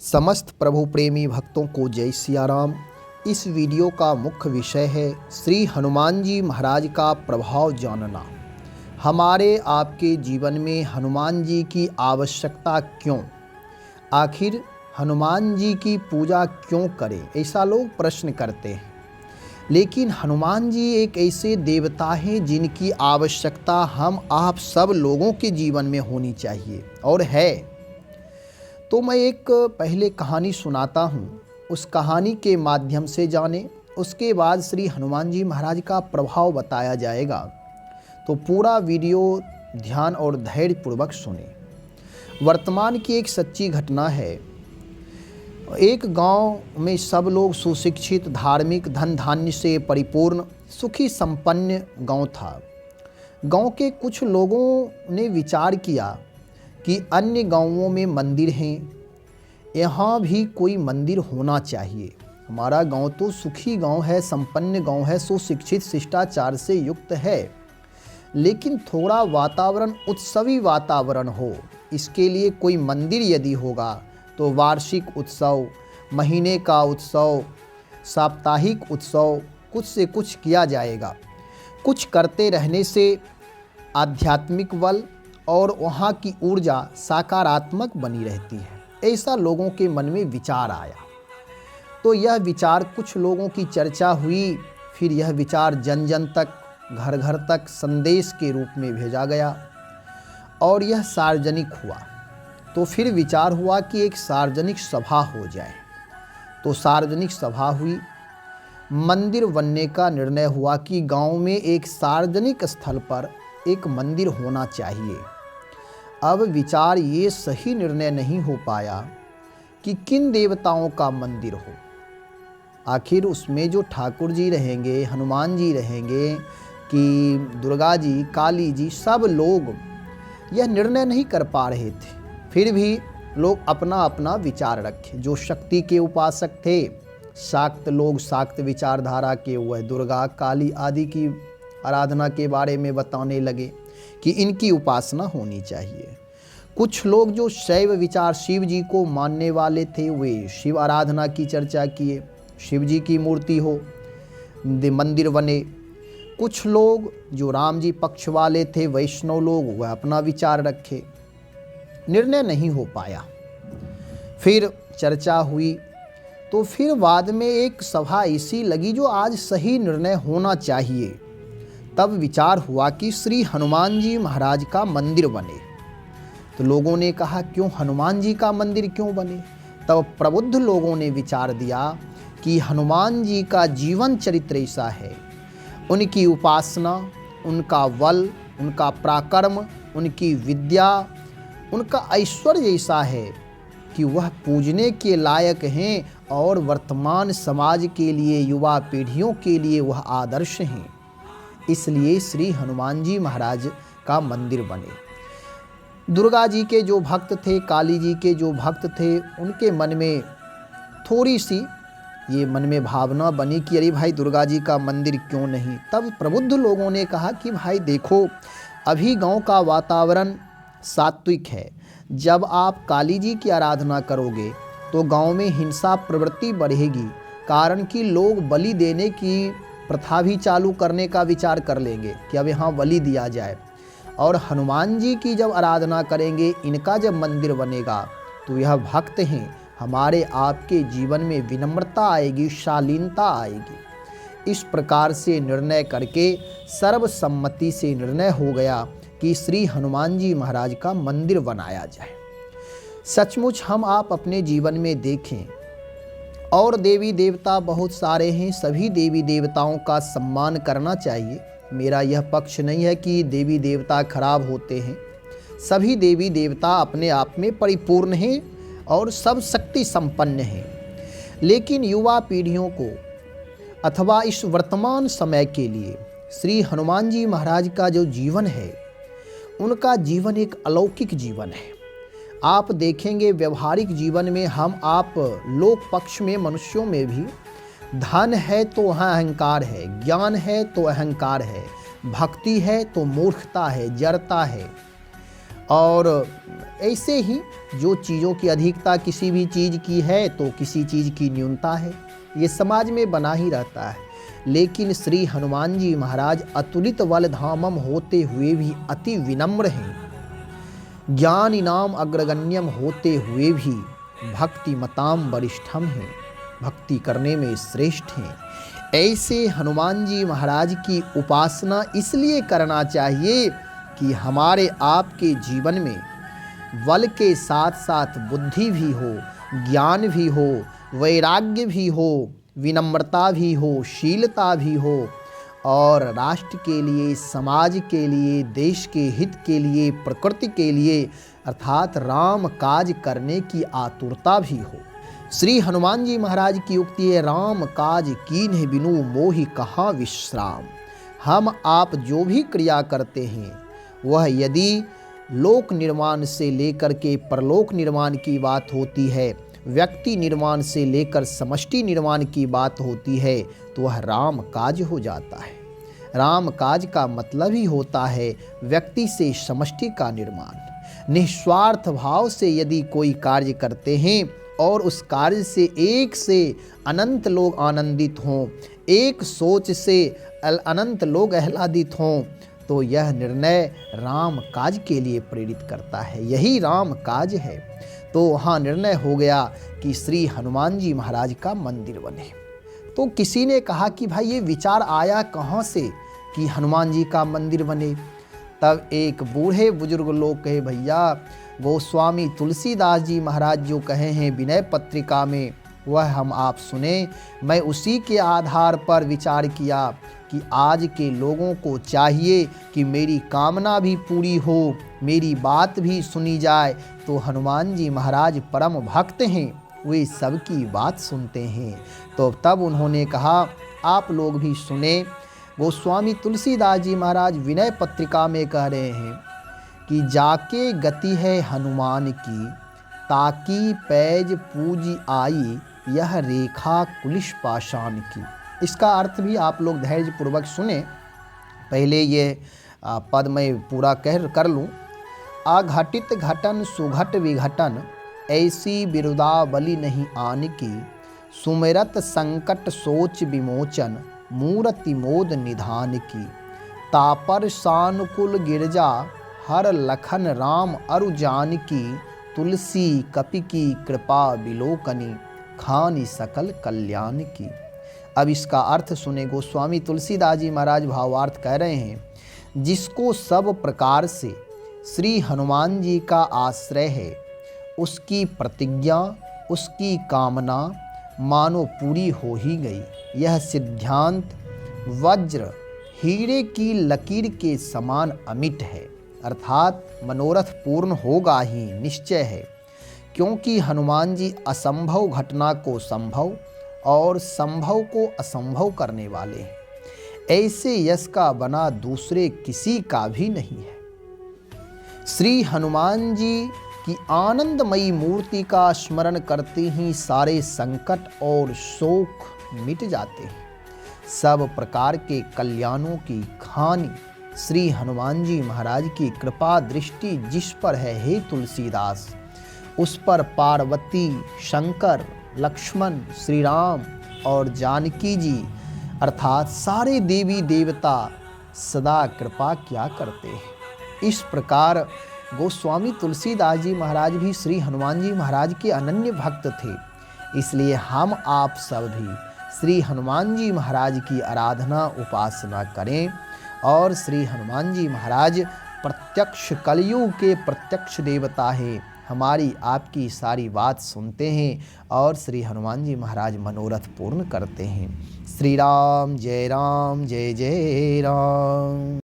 समस्त प्रभु प्रेमी भक्तों को जय सिया राम। इस वीडियो का मुख्य विषय है श्री हनुमान जी महाराज का प्रभाव जानना। हमारे आपके जीवन में हनुमान जी की आवश्यकता क्यों, आखिर हनुमान जी की पूजा क्यों करें, ऐसा लोग प्रश्न करते हैं। लेकिन हनुमान जी एक ऐसे देवता हैं जिनकी आवश्यकता हम आप सब लोगों के जीवन में होनी चाहिए और है। तो मैं एक पहले कहानी सुनाता हूँ, उस कहानी के माध्यम से जाने, उसके बाद श्री हनुमान जी महाराज का प्रभाव बताया जाएगा। तो पूरा वीडियो ध्यान और धैर्यपूर्वक सुने। वर्तमान की एक सच्ची घटना है। एक गांव में सब लोग सुशिक्षित, धार्मिक, धन धान्य से परिपूर्ण, सुखी संपन्न गांव था। गांव के कुछ लोगों ने विचार किया कि अन्य गांवों में मंदिर हैं, यहाँ भी कोई मंदिर होना चाहिए। हमारा गांव तो सुखी गांव है, संपन्न गांव है, सुशिक्षित, शिष्टाचार से युक्त है, लेकिन थोड़ा वातावरण उत्सवी वातावरण हो। इसके लिए कोई मंदिर यदि होगा तो वार्षिक उत्सव, महीने का उत्सव, साप्ताहिक उत्सव, कुछ से कुछ किया जाएगा। कुछ करते रहने से आध्यात्मिक बल और वहाँ की ऊर्जा सकारात्मक बनी रहती है, ऐसा लोगों के मन में विचार आया। तो यह विचार, कुछ लोगों की चर्चा हुई, फिर यह विचार जन जन तक, घर घर तक संदेश के रूप में भेजा गया और यह सार्वजनिक हुआ। तो फिर विचार हुआ कि एक सार्वजनिक सभा हो जाए। तो सार्वजनिक सभा हुई, मंदिर बनने का निर्णय हुआ कि गांव में एक सार्वजनिक स्थल पर एक मंदिर होना चाहिए। अब विचार ये सही निर्णय नहीं हो पाया कि किन देवताओं का मंदिर हो। आखिर उसमें जो ठाकुर जी रहेंगे, हनुमान जी रहेंगे कि दुर्गा जी, काली जी, सब लोग यह निर्णय नहीं कर पा रहे थे। फिर भी लोग अपना अपना विचार रखे। जो शक्ति के उपासक थे, शाक्त लोग, शाक्त विचारधारा के, वह दुर्गा, काली आदि की आराधना के बारे में बताने लगे कि इनकी उपासना होनी चाहिए। कुछ लोग जो शैव विचार, शिव जी को मानने वाले थे, वे शिव आराधना की चर्चा किए, शिव जी की मूर्ति हो, मंदिर बने। कुछ लोग जो राम जी पक्ष वाले थे, वैष्णव लोग, वह अपना विचार रखे। निर्णय नहीं हो पाया। फिर चर्चा हुई, तो फिर बाद में एक सभा ऐसी लगी जो आज सही निर्णय होना चाहिए। तब विचार हुआ कि श्री हनुमान जी महाराज का मंदिर बने। तो लोगों ने कहा, क्यों हनुमान जी का मंदिर क्यों बने? तब प्रबुद्ध लोगों ने विचार दिया कि हनुमान जी का जीवन चरित्र ऐसा है, उनकी उपासना, उनका बल, उनका पराक्रम, उनकी विद्या, उनका ऐश्वर्य ऐसा है कि वह पूजने के लायक हैं और वर्तमान समाज के लिए, युवा पीढ़ियों के लिए वह आदर्श हैं। इसलिए श्री हनुमान जी महाराज का मंदिर बने। दुर्गा जी के जो भक्त थे, काली जी के जो भक्त थे, उनके मन में थोड़ी सी ये मन में भावना बनी कि अरे भाई, दुर्गा जी का मंदिर क्यों नहीं। तब प्रबुद्ध लोगों ने कहा कि भाई देखो, अभी गांव का वातावरण सात्विक है। जब आप काली जी की आराधना करोगे तो गांव में हिंसा प्रवृत्ति बढ़ेगी, कारण कि लोग बलि देने की प्रथा भी चालू करने का विचार कर लेंगे कि अब यहाँ बलि दिया जाए। और हनुमान जी की जब आराधना करेंगे, इनका जब मंदिर बनेगा, तो यह भक्त हैं, हमारे आपके जीवन में विनम्रता आएगी, शालीनता आएगी। इस प्रकार से निर्णय करके सर्वसम्मति से निर्णय हो गया कि श्री हनुमान जी महाराज का मंदिर बनाया जाए। सचमुच हम आप अपने जीवन में देखें, और देवी देवता बहुत सारे हैं, सभी देवी देवताओं का सम्मान करना चाहिए। मेरा यह पक्ष नहीं है कि देवी देवता खराब होते हैं। सभी देवी देवता अपने आप में परिपूर्ण हैं और सब शक्ति संपन्न हैं। लेकिन युवा पीढ़ियों को अथवा इस वर्तमान समय के लिए श्री हनुमान जी महाराज का जो जीवन है, उनका जीवन एक अलौकिक जीवन है। आप देखेंगे व्यवहारिक जीवन में हम आप लोक पक्ष में, मनुष्यों में भी धन है तो वहाँ अहंकार है, ज्ञान है तो अहंकार है, भक्ति है तो मूर्खता है, जड़ता है, और ऐसे ही जो चीज़ों की अधिकता किसी भी चीज़ की है तो किसी चीज़ की न्यूनता है, ये समाज में बना ही रहता है। लेकिन श्री हनुमान जी महाराज अतुलित बल धामम होते हुए भी अति विनम्र हैं, ज्ञान इनाम अग्रगण्यम होते हुए भी भक्ति मताम वरिष्ठम हैं, भक्ति करने में श्रेष्ठ हैं। ऐसे हनुमान जी महाराज की उपासना इसलिए करना चाहिए कि हमारे आपके जीवन में बल के साथ साथ बुद्धि भी हो, ज्ञान भी हो, वैराग्य भी हो, विनम्रता भी हो, शीलता भी हो और राष्ट्र के लिए, समाज के लिए, देश के हित के लिए, प्रकृति के लिए अर्थात राम काज करने की आतुरता भी हो। श्री हनुमान जी महाराज की उक्ति है, राम काज कीन्ह बिनु मोहि कहाँ विश्राम। हम आप जो भी क्रिया करते हैं वह यदि लोक निर्माण से लेकर के परलोक निर्माण की बात होती है, व्यक्ति निर्माण से लेकर समष्टि निर्माण की बात होती है, तो वह राम काज हो जाता है। राम काज का मतलब ही होता है व्यक्ति से समष्टि का निर्माण। निस्वार्थ भाव से यदि कोई कार्य करते हैं और उस कार्य से एक से अनंत लोग आनंदित हों, एक सोच से अनंत लोग आह्लादित हों, तो यह निर्णय राम काज के लिए प्रेरित करता है। यही राम काज है। तो वहाँ निर्णय हो गया कि श्री हनुमान जी महाराज का मंदिर बने। तो किसी ने कहा कि भाई ये विचार आया कहाँ से कि हनुमान जी का मंदिर बने। तब एक बूढ़े बुजुर्ग लोग कहे, भैया गोस्वामी तुलसीदास जी महाराज जो कहे हैं विनय पत्रिका में वह हम आप सुने। मैं उसी के आधार पर विचार किया कि आज के लोगों को चाहिए कि मेरी कामना भी पूरी हो, मेरी बात भी सुनी जाए। तो हनुमान जी महाराज परम भक्त हैं, वे सबकी बात सुनते हैं। तो तब उन्होंने कहा आप लोग भी सुने। गोस्वामी तुलसीदास जी महाराज विनय पत्रिका में कह रहे हैं कि जाके गति है हनुमान की, ताकि पैज पूज आई यह रेखा कुलिश पाषाण की। इसका अर्थ भी आप लोग धैर्यपूर्वक सुने। पहले ये पद मैं पूरा कर लूँ। अघटित घटन सुघट विघटन, ऐसी बिरुदावली नहीं आन की, सुमिरत संकट सोच विमोचन, मूर्ति मोद निधान की। तापर सानुकुल गिरजा, हर लखन राम अरु जान की, तुलसी कपि की कृपा विलोकनी, खानी सकल कल्याण की। अब इसका अर्थ सुने। गोस्वामी तुलसीदास जी महाराज भावार्थ कह रहे हैं, जिसको सब प्रकार से श्री हनुमान जी का आश्रय है, उसकी प्रतिज्ञा, उसकी कामना मानो पूरी हो ही गई। यह सिद्धांत वज्र हीरे की लकीर के समान अमिट है, अर्थात मनोरथ पूर्ण होगा ही निश्चय है। क्योंकि हनुमान जी असंभव घटना को संभव और संभव को असंभव करने वाले हैं। ऐसे यश का बना दूसरे किसी का भी नहीं है। श्री हनुमान जी की आनंदमयी मूर्ति का स्मरण करते ही सारे संकट और शोक मिट जाते हैं। सब प्रकार के कल्याणों की खानी श्री हनुमान जी महाराज की कृपा दृष्टि जिस पर है हे तुलसीदास, उस पर पार्वती, शंकर, लक्ष्मण, श्री राम और जानकी जी अर्थात सारे देवी देवता सदा कृपा क्या करते हैं। इस प्रकार गोस्वामी तुलसीदास जी महाराज भी श्री हनुमान जी महाराज के अनन्य भक्त थे। इसलिए हम आप सब भी श्री हनुमान जी महाराज की आराधना उपासना करें और श्री हनुमान जी महाराज प्रत्यक्ष कलयुग के प्रत्यक्ष देवता हैं। हमारी आपकी सारी बात सुनते हैं और श्री हनुमान जी महाराज मनोरथ पूर्ण करते हैं। श्री राम जय जय राम।